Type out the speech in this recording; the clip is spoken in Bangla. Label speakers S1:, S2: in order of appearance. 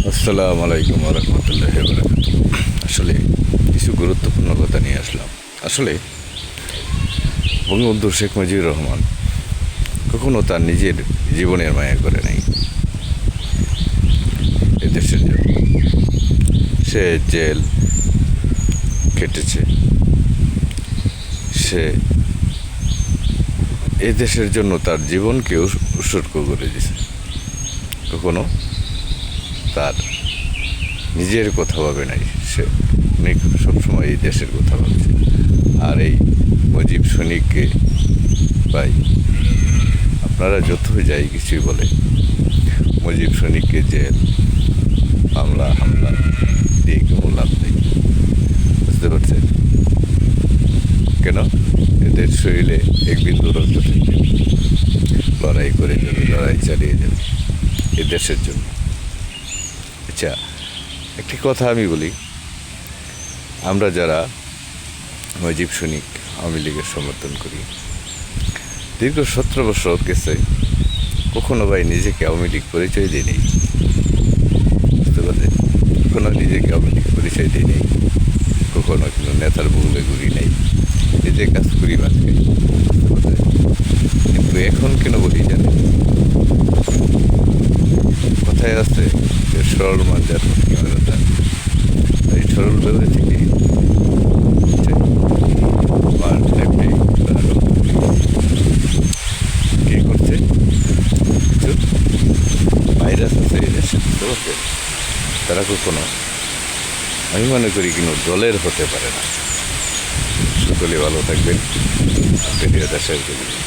S1: আসসালামু আলাইকুম রহমতুল্লাহ বারাকাতুহু। আসলে কিছু গুরুত্বপূর্ণ কথা নিয়ে আসলাম। আসলে বঙ্গবন্ধু শেখ মুজিবুর রহমান কখনো তার নিজের জীবনের মায়া করে নাই এদেশের জন্য। সে জেল কেটেছে, সে এদেশের জন্য তার জীবনকে উৎসর্গ করে দিয়েছে। কখনো তার নিজের কথা ভাবে নাই, সে অনেক সবসময় এই দেশের কথা ভাবছে। আর এই মুজিব সৈনিককে পাই, আপনারা যত যাই কিছুই বলে, মুজিব সৈনিককে জেল হামলা দিয়ে কোনো লাভ নেই। বুঝতে পারছেন কেন? এদের শরীরে এক বিন্দু রক্ত থাকে, লড়াই করে যাবে, লড়াই চালিয়ে যাবে এ দেশের জন্য। আচ্ছা, একটি কথা আমি বলি, আমরা যারা মুজিব সৈনিক আওয়ামী লীগের সমর্থন করি, দীর্ঘ 17 বছর গেছে, কখনো ভাই নিজেকে আওয়ামী লীগ পরিচয় দিই নেই। বুঝতে পারলেন? কখনো নিজেকে আওয়ামী লীগ পরিচয় দিই নেই, কখনো কোনো নেতার বউলে ঘুরি নেই, নিজে কাজ করি মাঝে। কিন্তু এখন কেন বলি জানেন? কথায় আছে যে সরল মাঞ্জার প্রতিমানতা, এই সরলভাবে থেকে কে করছে কিছু ভাইরাস আছে এই দেশে, বুঝতে পারছেন? তারা কখনো, আমি মনে করি, কোনো দলের হতে পারে না। সকলে ভালো থাকবেন, প্রিয় দেশের জন্য।